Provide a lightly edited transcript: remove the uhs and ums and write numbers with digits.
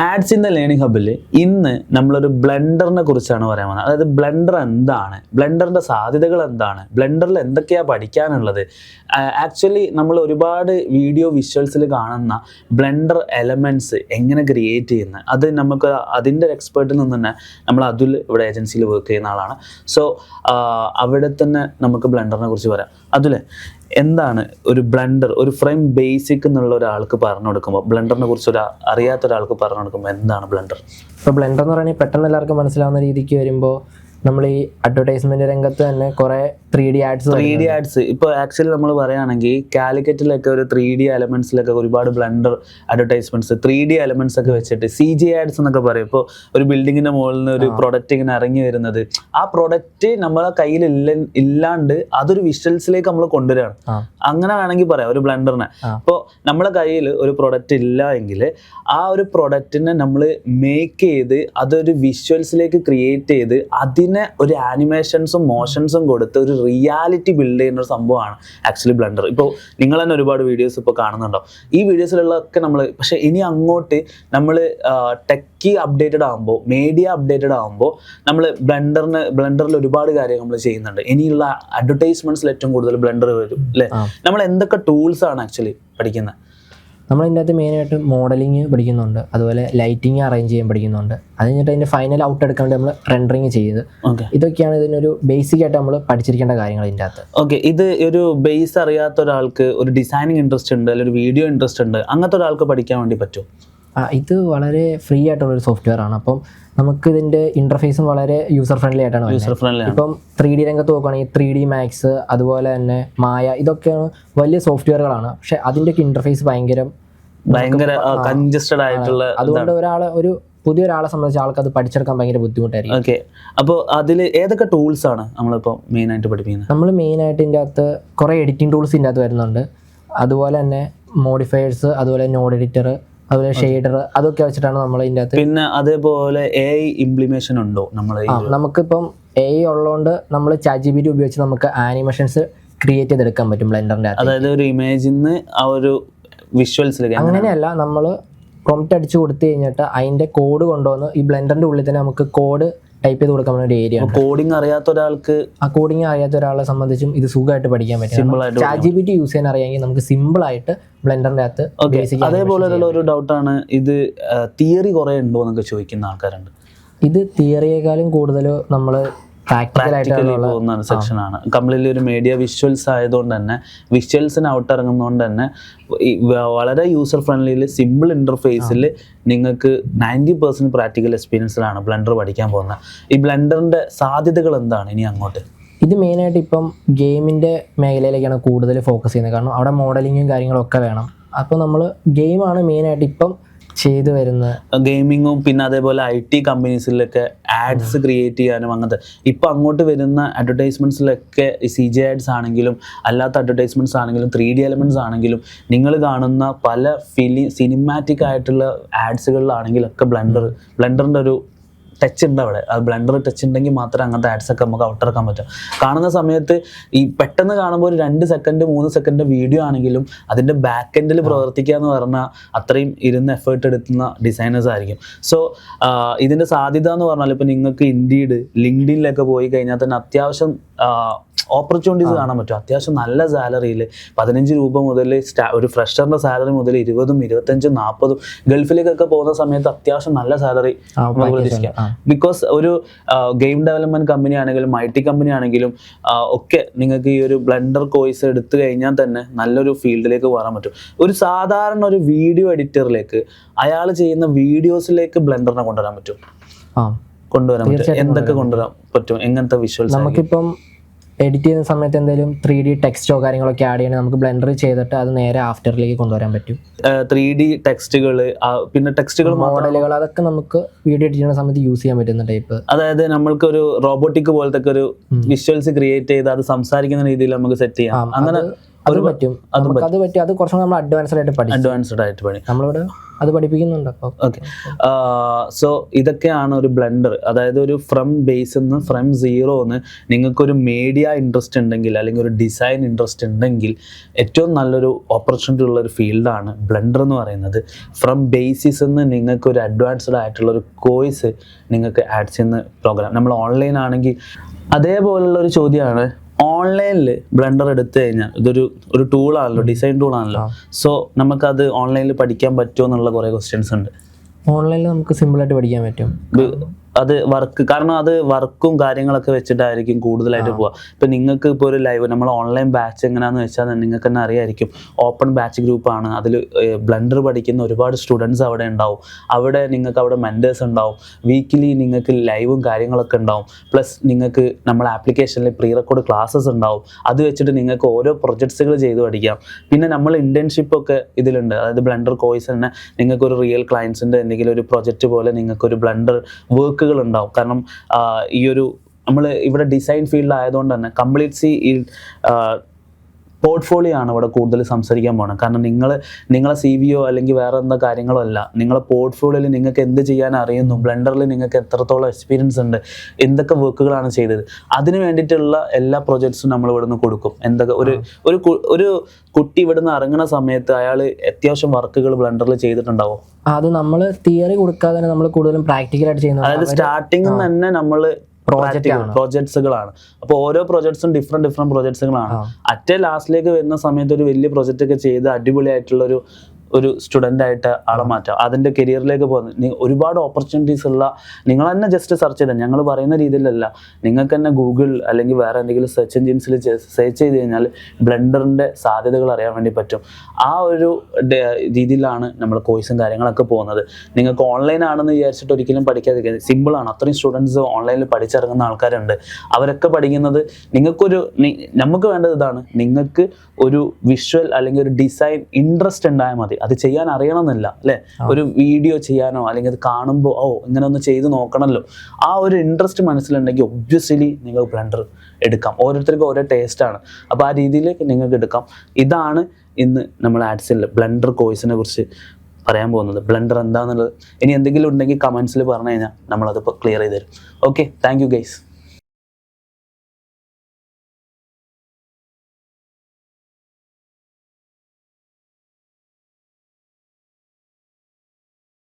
Ads in the learning ഹബിൽ ഇന്ന് നമ്മളൊരു ബ്ലെൻഡറിനെ കുറിച്ചാണ് പറയാൻ പോകുന്നത്. അതായത് ബ്ലെൻഡർ എന്താണ്, ബ്ലെൻഡറിൻ്റെ സാധ്യതകൾ എന്താണ്, ബ്ലെൻഡറിൽ എന്തൊക്കെയാണ് പഠിക്കാനുള്ളത്. ആക്ച്വലി നമ്മൾ ഒരുപാട് വീഡിയോ വിഷ്വൽസിൽ കാണുന്ന ബ്ലെൻഡർ എലമെൻറ്റ്സ് എങ്ങനെ ക്രിയേറ്റ് ചെയ്യുന്നത്, അത് നമുക്ക് അതിൻ്റെ ഒരു എക്സ്പേർട്ടിൽ നിന്ന് തന്നെ നമ്മൾ അതുൽ ഇവിടെ ഏജൻസിയിൽ വർക്ക് ചെയ്യുന്ന ആളാണ്. സോ അവിടെ തന്നെ നമുക്ക് ബ്ലെൻഡറിനെ കുറിച്ച് പറയാം. അതുൽ, എന്താണ് ഒരു ബ്ലെൻഡർ, ഒരു ഫ്രെയിം ബേസിക് എന്നുള്ള ഒരാൾക്ക് പറഞ്ഞു കൊടുക്കുമ്പോൾ, ബ്ലെൻഡറിനെ കുറിച്ച് അറിയാത്ത ഒരാൾക്ക് പറഞ്ഞു കൊടുക്കുമ്പോൾ എന്താണ് ബ്ലെൻഡർ? ഇപ്പോൾ ബ്ലെൻഡർ എന്ന് പറഞ്ഞാൽ പെട്ടെന്ന് എല്ലാവർക്കും മനസ്സിലാവുന്ന രീതിക്ക് വരുമ്പോൾ നമ്മൾ ഈ അഡ്വർടൈസ്മെന്റ് രംഗത്ത് തന്നെ കുറെ 3D ആഡ്സ് ഇപ്പോൾ ആക്ച്വലി നമ്മൾ പറയുകയാണെങ്കിൽ കാലിക്കറ്റിലൊക്കെ ഒരു 3D എലമെന്റ്സിലൊക്കെ ഒരുപാട് ബ്ലെൻഡർ അഡ്വർടൈസ്മെന്റ്സ് 3D എലമെന്റ്സ് ഒക്കെ വെച്ചിട്ട് CG ആഡ്സ് എന്നൊക്കെ പറയും. ഇപ്പോൾ ഒരു ബിൽഡിങ്ങിന്റെ മുകളിൽ നിന്ന് ഒരു പ്രൊഡക്റ്റ് ഇങ്ങനെ ഇറങ്ങി വരുന്നത്, ആ പ്രൊഡക്റ്റ് നമ്മളെ കയ്യിൽ ഇല്ലാണ്ട് അതൊരു വിഷ്വൽസിലേക്ക് നമ്മൾ കൊണ്ടുവരികയാണ്. അങ്ങനെ വേണമെങ്കിൽ പറയാം ഒരു ബ്ലെൻഡറിനെ. അപ്പോൾ നമ്മളെ കയ്യിൽ ഒരു പ്രൊഡക്റ്റ് ഇല്ല എങ്കിൽ ആ ഒരു പ്രൊഡക്റ്റിനെ നമ്മൾ മേക്ക് ചെയ്ത് അതൊരു വിഷ്വൽസിലേക്ക് ക്രിയേറ്റ് ചെയ്ത് അതിനെ ഒരു ആനിമേഷൻസും മോഷൻസും കൊടുത്ത് ഒരു റിയാലിറ്റി ബിൽഡ് ചെയ്യുന്ന ഒരു സംഭവമാണ് ആക്ച്വലി ബ്ലെൻഡർ. ഇപ്പോൾ നിങ്ങൾ തന്നെ ഒരുപാട് വീഡിയോസ് ഇപ്പോൾ കാണുന്നുണ്ടോ, ഈ വീഡിയോസിലുള്ളതൊക്കെ നമ്മൾ. പക്ഷേ ഇനി അങ്ങോട്ട് നമ്മൾ ടെക്കി അപ്ഡേറ്റഡ് ആകുമ്പോൾ, മീഡിയ അപ്ഡേറ്റഡ് ആകുമ്പോൾ നമ്മൾ ബ്ലെൻഡറിൽ ഒരുപാട് കാര്യങ്ങൾ നമ്മൾ ചെയ്യുന്നുണ്ട്. ഇനിയുള്ള അഡ്വർടൈസ്മെന്റ്സിൽ ഏറ്റവും കൂടുതൽ ബ്ലെൻഡർ വരും അല്ലേ. നമ്മൾ എന്തൊക്കെ ടൂൾസ് ആണ് ആക്ച്വലി പഠിക്കുന്നത്? നമ്മളിതിൻ്റെ അകത്ത് മെയിനായിട്ട് മോഡലിങ് പഠിക്കുന്നുണ്ട്, അതുപോലെ ലൈറ്റിങ് അറേഞ്ച് ചെയ്യാൻ പഠിക്കുന്നുണ്ട്. അത് കഴിഞ്ഞിട്ട് അതിൻ്റെ ഫൈനൽ ഔട്ട് എടുക്കാണ്ട് നമ്മൾ റെൻഡറിങ് ചെയ്ത്, ഇതൊക്കെയാണ് ഇതിനൊരു ബേസിക് ആയിട്ട് നമ്മൾ പഠിച്ചിരിക്കേണ്ട കാര്യങ്ങൾ ഇതിൻ്റെ അകത്ത്. ഓക്കെ, ഇത് ഒരു ബേസ് അറിയാത്ത ഒരാൾക്ക്, ഒരു ഡിസൈനിങ് ഇൻട്രസ്റ്റ് ഉണ്ട് അല്ലെങ്കിൽ ഒരു വീഡിയോ ഇൻട്രസ്റ്റ് ഉണ്ട്, അങ്ങനത്തെ ഒരാൾക്ക് പഠിക്കാൻ വേണ്ടി പറ്റും? ഇത് വളരെ ഫ്രീ ആയിട്ടുള്ളൊരു സോഫ്റ്റ്വെയർ ആണ്. അപ്പം നമുക്ക് ഇതിൻ്റെ ഇൻ്റർഫേസും വളരെ യൂസർ ഫ്രണ്ട്ലി ആയിട്ടാണ്. ഇപ്പം 3D രംഗത്ത് നോക്കുകയാണെങ്കിൽ 3D Max, അതുപോലെ തന്നെ മായ, ഇതൊക്കെയാണ് വലിയ സോഫ്റ്റ്വെയറുകളാണ്. പക്ഷെ അതിൻ്റെയൊക്കെ ഇൻ്റർഫേസ് ഭയങ്കര കൺജസ്റ്റഡ് ആയിട്ടുള്ള, അതുകൊണ്ട് ഒരു പുതിയൊരാളെ സംബന്ധിച്ച് ആൾക്ക് അത് പഠിച്ചെടുക്കാൻ ഭയങ്കര ബുദ്ധിമുട്ടായിരിക്കും. ഓക്കെ, അപ്പോൾ അതിൽ ഏതൊക്കെ ടൂൾസ് ആണ് നമ്മളിപ്പോൾ മെയിനായിട്ട് പഠിപ്പിക്കുന്നത്? നമ്മൾ മെയിനായിട്ട് ഇതിൻ്റെ അകത്ത് കുറേ എഡിറ്റിംഗ് ടൂൾസ് ഇതിൻ്റെ അകത്ത് വരുന്നുണ്ട്. അതുപോലെ തന്നെ മോഡിഫയേഴ്സ്, അതുപോലെ നോഡ് എഡിറ്റർ, അതുപോലെ ഷെയ്ഡർ, അതൊക്കെ വെച്ചിട്ടാണ് നമ്മൾ ഇതിൻ്റെ അകത്ത്. പിന്നെ അതേപോലെ AI ഇംപ്ലിമേഷൻ ഉണ്ടോ? നമുക്കിപ്പം AI ഉള്ളതുകൊണ്ട് നമ്മൾ ChatGPT ഉപയോഗിച്ച് നമുക്ക് ആനിമേഷൻസ് ക്രിയേറ്റ് ചെയ്തെടുക്കാൻ പറ്റും ബ്ലെൻഡറിൻ്റെ അകത്ത്. അതായത് ഒരു ഇമേജിൽ നിന്ന് ആ ഒരു വിഷ്വൽസിലേക്ക്. അങ്ങനെയല്ല, നമ്മൾ പ്രൊംപ്റ്റ് അടിച്ച് കൊടുത്തു കഴിഞ്ഞിട്ട് അതിൻ്റെ കോഡ് കൊണ്ടുവന്ന് ഈ ബ്ലെൻഡറിൻ്റെ ഉള്ളിൽ തന്നെ നമുക്ക് കോഡ് ടൈപ്പ് ചെയ്ത് കൊടുക്കാൻ പറ്റുന്ന ഒരു ഏരിയ. കോഡിങ് അറിയാത്ത ഒരാളെ സംബന്ധിച്ചും ഇത് സുഖമായിട്ട് പഠിക്കാൻ പറ്റും. ChatGPT യൂസ് ചെയ്യാൻ അറിയാമെങ്കിൽ നമുക്ക് സിമ്പിൾ ആയിട്ട് ബ്ലെൻഡറിന്റെ അകത്ത്. അതേപോലെ ഒരു ഡൗട്ടാണ്, ഇത് തിയറി കുറെ ഉണ്ടോ എന്നൊക്കെ ചോദിക്കുന്ന ആൾക്കാരുണ്ട്. ഇത് തിയറിയേക്കാളും കൂടുതൽ നമ്മൾ പ്രാക്ടിക്കലി പോകുന്ന സെക്ഷനാണ്. കംപ്ലീറ്റ്ലി ഒരു മീഡിയ വിഷ്വൽസ് ആയതുകൊണ്ട് തന്നെ, വിഷ്വൽസിന് ഔട്ട് ഇറങ്ങുന്നതുകൊണ്ട് തന്നെ വളരെ യൂസർ ഫ്രണ്ട്ലിയിൽ സിമ്പിൾ ഇൻ്റർഫേസിൽ നിങ്ങൾക്ക് 90% പ്രാക്ടിക്കൽ എക്സ്പീരിയൻസിലാണ് ബ്ലെൻഡർ പഠിക്കാൻ പോകുന്നത്. ഈ ബ്ലെൻഡറിൻ്റെ സാധ്യതകൾ എന്താണ് ഇനി അങ്ങോട്ട്? ഇത് മെയിനായിട്ട് ഇപ്പം ഗെയിമിൻ്റെ മേഖലയിലേക്കാണ് കൂടുതൽ ഫോക്കസ് ചെയ്യുന്നത്. കാരണം അവിടെ മോഡലിങ്ങും കാര്യങ്ങളൊക്കെ വേണം. അപ്പോൾ നമ്മൾ ഗെയിമാണ് മെയിനായിട്ട് ഇപ്പം ചെയ്തു വരുന്ന ഗെയിമിങ്ങും, പിന്നെ അതേപോലെ IT കമ്പനീസിലൊക്കെ ആഡ്സ് ക്രിയേറ്റ് ചെയ്യാനും അങ്ങനത്തെ. ഇപ്പം അങ്ങോട്ട് വരുന്ന അഡ്വർടൈസ്മെൻറ്റ്സിലൊക്കെ CG ആഡ്സ് ആണെങ്കിലും അല്ലാത്ത അഡ്വർടൈസ്മെൻറ്റ്സ് ആണെങ്കിലും 3D എലമെൻറ്റ്സ് ആണെങ്കിലും നിങ്ങൾ കാണുന്ന പല സിനിമാറ്റിക് ആയിട്ടുള്ള ആഡ്സുകളിലാണെങ്കിലൊക്കെ ബ്ലെൻഡറിൻ്റെ ഒരു ടച്ച് ഉണ്ട് അവിടെ. ആ ബ്ലെൻഡർ ടച്ച് ഉണ്ടെങ്കിൽ മാത്രമേ അങ്ങനത്തെ ആഡ്സൊക്കെ നമുക്ക് ഔട്ടിറക്കാൻ പറ്റും. കാണുന്ന സമയത്ത് ഈ പെട്ടെന്ന് കാണുമ്പോൾ ഒരു 2 സെക്കൻഡ് 3 സെക്കൻഡ് വീഡിയോ ആണെങ്കിലും അതിൻ്റെ ബാക്ക് എൻഡിൽ പ്രവർത്തിക്കുക എന്ന് പറഞ്ഞാൽ അത്രയും ഇരുന്ന് എഫേർട്ട് എടുക്കുന്ന ഡിസൈനേഴ്സ് ആയിരിക്കും. സോ ഇതിൻ്റെ സാധ്യത എന്ന് പറഞ്ഞാൽ ഇപ്പോൾ നിങ്ങൾക്ക് ഇൻഡീഡ്, ലിങ്ക്ഡിനിലൊക്കെ പോയി കഴിഞ്ഞാൽ തന്നെ അത്യാവശ്യം ഓപ്പർച്യൂണിറ്റീസ് കാണാൻ പറ്റും. അത്യാവശ്യം നല്ല സാലറിയിൽ 15 രൂപ മുതൽ ഒരു ഫ്രഷറിൻ്റെ സാലറി മുതൽ 20, 25, 40 ഗൾഫിലേക്കൊക്കെ പോകുന്ന സമയത്ത് അത്യാവശ്യം നല്ല സാലറി പ്രതീക്ഷിക്കാം. ബിക്കോസ് ഒരു ഗെയിം ഡെവലപ്മെൻറ്റ് കമ്പനി ആണെങ്കിലും IT കമ്പനി ആണെങ്കിലും ഒക്കെ നിങ്ങൾക്ക് ഈ ഒരു ബ്ലെൻഡർ കോഴ്സ് എടുത്തു കഴിഞ്ഞാൽ തന്നെ നല്ലൊരു ഫീൽഡിലേക്ക് വരാൻ പറ്റും. ഒരു സാധാരണ ഒരു വീഡിയോ എഡിറ്ററിലേക്ക് അയാൾ ചെയ്യുന്ന വീഡിയോസിലേക്ക് ബ്ലെൻഡറിനെ കൊണ്ടുവരാൻ പറ്റും. എന്തൊക്കെ കൊണ്ടുവരാൻ പറ്റും? എങ്ങനത്തെ വിഷ്വൽസ്? നമുക്കിപ്പം എഡിറ്റ് ചെയ്യുന്ന സമയത്ത് എന്തെങ്കിലും 3D ടെക്സ്റ്റോ കാര്യങ്ങളൊക്കെ ആഡ് ചെയ്യണമെങ്കിൽ നമുക്ക് ബ്ലെൻഡർ ചെയ്തിട്ട് അത് നേരെ ആഫ്റ്ററിലേക്ക് കൊണ്ടുവരാൻ പറ്റും. 3D ടെക്സ്റ്റുകൾ, പിന്നെ ടെക്സ്റ്റുകൾ, മോഡലുകൾ, അതൊക്കെ നമുക്ക് വീഡിയോ എഡിറ്റ് ചെയ്യുന്ന സമയത്ത് യൂസ് ചെയ്യാൻ പറ്റുന്ന ടൈപ്പ്. അതായത് നമ്മൾക്ക് ഒരു റോബോട്ടിക് പോലത്തെ ഒരു വിഷ്വൽസ് ക്രിയേറ്റ് ചെയ്ത് അത് സംസാരിക്കുന്ന രീതിയിൽ നമുക്ക് സെറ്റ് ചെയ്യാം. അങ്ങനെ അതും പറ്റും, നമുക്ക് അത് പറ്റും. അത് കുറച്ചും നമ്മൾ അഡ്വാൻസ്ഡ് ആയിട്ട് പഠിക്കും. നമ്മളിവിടെ അത് പഠിപ്പിക്കുന്നുണ്ട്. അപ്പോൾ ഓക്കെ, സോ ഇതൊക്കെയാണ് ഒരു ബ്ലെൻഡർ. അതായത് ഒരു ഫ്രം സീറോന്ന് നിങ്ങൾക്കൊരു മീഡിയ ഇൻട്രസ്റ്റ് ഉണ്ടെങ്കിൽ അല്ലെങ്കിൽ ഒരു ഡിസൈൻ ഇൻട്രസ്റ്റ് ഉണ്ടെങ്കിൽ ഏറ്റവും നല്ലൊരു ഓപ്പർച്യൂണിറ്റി ഉള്ളൊരു ഫീൽഡാണ് ബ്ലെൻഡർ എന്ന് പറയുന്നത്. ഫ്രം ബേസിസ് നിന്ന് നിങ്ങൾക്ക് ഒരു അഡ്വാൻസ്ഡ് ആയിട്ടുള്ളൊരു കോഴ്സ് നിങ്ങൾക്ക് ആഡ് ചെയ്യുന്ന പ്രോഗ്രാം. നമ്മൾ ഓൺലൈൻ ആണെങ്കിൽ അതേപോലുള്ളൊരു ചോദ്യമാണ്, ഓൺലൈനിൽ ബ്ലെൻഡർ എടുത്തു കഴിഞ്ഞാൽ ഇതൊരു ടൂളാണല്ലോ, ഡിസൈൻ ടൂളാണല്ലോ. സോ നമുക്കത് ഓൺലൈനിൽ പഠിക്കാൻ പറ്റുമോ എന്നുള്ള കുറേ ക്വസ്റ്റ്യൻസ് ഉണ്ട്. ഓൺലൈനിൽ നമുക്ക് സിമ്പിളായിട്ട് പഠിക്കാൻ പറ്റും. അത് കാരണം അത് വർക്കും കാര്യങ്ങളൊക്കെ വെച്ചിട്ടായിരിക്കും കൂടുതലായിട്ട് പോവുക. ഇപ്പം നിങ്ങൾക്ക് ഇപ്പോൾ ഒരു ലൈവ് നമ്മൾ ഓൺലൈൻ ബാച്ച് എങ്ങനെയാണെന്ന് വെച്ചാൽ നിങ്ങൾക്ക് തന്നെ അറിയായിരിക്കും. ഓപ്പൺ ബാച്ച് ഗ്രൂപ്പാണ്. അതിൽ ബ്ലെൻഡർ പഠിക്കുന്ന ഒരുപാട് സ്റ്റുഡൻസ് അവിടെ ഉണ്ടാവും. അവിടെ നിങ്ങൾക്ക് അവിടെ മെൻറ്റേഴ്സ് ഉണ്ടാവും. വീക്കിലി നിങ്ങൾക്ക് ലൈവും കാര്യങ്ങളൊക്കെ ഉണ്ടാവും. പ്ലസ് നിങ്ങൾക്ക് നമ്മളെ ആപ്ലിക്കേഷനിൽ പ്രീ റെക്കോർഡ് ക്ലാസ്സസ് ഉണ്ടാവും. അത് വെച്ചിട്ട് നിങ്ങൾക്ക് ഓരോ പ്രൊജക്ട്സുകൾ ചെയ്ത് പഠിക്കാം. പിന്നെ നമ്മൾ ഇൻറ്റേൺഷിപ്പൊക്കെ ഇതിലുണ്ട്. അതായത് ബ്ലെൻഡർ കോഴ്സ് തന്നെ നിങ്ങൾക്കൊരു റിയൽ ക്ലയൻസിൻ്റെ എന്തെങ്കിലും ഒരു പ്രൊജക്റ്റ് പോലെ നിങ്ങൾക്കൊരു ബ്ലെൻഡർ വർക്ക് ഉണ്ടാവും. കാരണം ഈ ഒരു നമ്മൾ ഇവിടെ ഡിസൈൻ ഫീൽഡ് ആയതുകൊണ്ട് തന്നെ കംപ്ലീറ്റ്ലി ഈ പോർട്ട്ഫോളിയോ ആണ് ഇവിടെ കൂടുതൽ സംസാരിക്കാൻ പോകുന്നത്. കാരണം നിങ്ങളെ CV അല്ലെങ്കിൽ വേറെ എന്താ കാര്യങ്ങളോ അല്ല, നിങ്ങളെ പോർട്ട്ഫോളിയോയിൽ നിങ്ങൾക്ക് എന്ത് ചെയ്യാൻ അറിയുന്നു, ബ്ലെൻഡറിൽ നിങ്ങൾക്ക് എത്രത്തോളം എക്സ്പീരിയൻസ് ഉണ്ട്, എന്തൊക്കെ വർക്കുകളാണ് ചെയ്തത്, അതിന് വേണ്ടിയിട്ടുള്ള എല്ലാ പ്രൊജക്ട്സും നമ്മൾ ഇവിടെ നിന്ന് കൊടുക്കും. എന്തൊക്കെ ഒരു കുട്ടി ഇവിടെ നിന്ന് ഇറങ്ങുന്ന സമയത്ത് അയാൾ അത്യാവശ്യം വർക്കുകൾ ബ്ലെൻഡറിൽ ചെയ്തിട്ടുണ്ടാവും. അത് നമ്മൾ തിയറി കൊടുക്കാതെ നമ്മൾ കൂടുതലും പ്രാക്ടിക്കലായിട്ട് ചെയ്യുന്നത്. അതായത് സ്റ്റാർട്ടിങ് തന്നെ നമ്മൾ പ്രോജക്ട്സുകളാണ്. അപ്പോൾ ഓരോ പ്രൊജക്ട്സും ഡിഫറെന്റ് പ്രൊജക്ട്സുകളാണ്. ലാസ്റ്റിലേക്ക് വരുന്ന സമയത്ത് ഒരു വലിയ പ്രൊജക്റ്റ് ഒക്കെ ചെയ്ത് അടിപൊളിയായിട്ടുള്ള ഒരു സ്റ്റുഡൻ്റ് ആയിട്ട് ആളെ മാറ്റാം. അതിൻ്റെ കരിയറിലേക്ക് പോകുന്നത് ഒരുപാട് ഓപ്പർച്യൂണിറ്റീസ് ഉള്ള, നിങ്ങൾ തന്നെ ജസ്റ്റ് സെർച്ച് ചെയ്താൽ, ഞങ്ങൾ പറയുന്ന രീതിയിലല്ല, നിങ്ങൾക്ക് തന്നെ ഗൂഗിൾ അല്ലെങ്കിൽ വേറെ എന്തെങ്കിലും സെർച്ച് എൻജിൻസിൽ സെർച്ച് ചെയ്ത് കഴിഞ്ഞാൽ ബ്ലെൻഡറിൻ്റെ സാധ്യതകൾ അറിയാൻ വേണ്ടി പറ്റും. ആ ഒരു രീതിയിലാണ് നമ്മൾ കോഴ്സും കാര്യങ്ങളൊക്കെ പോകുന്നത്. നിങ്ങൾക്ക് ഓൺലൈൻ ആണെന്ന് വിചാരിച്ചിട്ട് ഒരിക്കലും പഠിക്കാതിരിക്കുന്നത്. സിമ്പിളാണ്. അത്രയും സ്റ്റുഡൻസ് ഓൺലൈനിൽ പഠിച്ചിറങ്ങുന്ന ആൾക്കാരുണ്ട്. അവരൊക്കെ പഠിക്കുന്നത് നമുക്ക് വേണ്ടത് ഇതാണ്, നിങ്ങൾക്ക് ഒരു വിഷ്വൽ അല്ലെങ്കിൽ ഒരു ഡിസൈൻ ഇൻട്രസ്റ്റ് ഉണ്ടായാൽ മതി. അത് ചെയ്യാൻ അറിയണമെന്നില്ല അല്ലേ. ഒരു വീഡിയോ ചെയ്യാനോ അല്ലെങ്കിൽ അത് കാണുമ്പോൾ ഇങ്ങനെ ഒന്ന് ചെയ്ത് നോക്കണമല്ലോ, ആ ഒരു ഇൻട്രസ്റ്റ് മനസ്സിലുണ്ടെങ്കിൽ ഒബ്വിയസ്ലി നിങ്ങൾ ബ്ലെൻഡർ എടുക്കാം. ഓരോരുത്തർക്കും ഓരോ ടേസ്റ്റാണ്. അപ്പോൾ ആ രീതിയിലേക്ക് നിങ്ങൾക്ക് എടുക്കാം. ഇതാണ് ഇന്ന് നമ്മൾ ആഡ്സിൽ ബ്ലെൻഡർ കോഴ്സിനെ കുറിച്ച് പറയാൻ പോകുന്നത്. ബ്ലെൻഡർ എന്താണെന്നുള്ളത് ഇനി എന്തെങ്കിലും ഉണ്ടെങ്കിൽ കമൻസിൽ പറഞ്ഞു കഴിഞ്ഞാൽ നമ്മളതിപ്പോൾ ക്ലിയർ ചെയ്ത് തരും. Okay, thank you guys.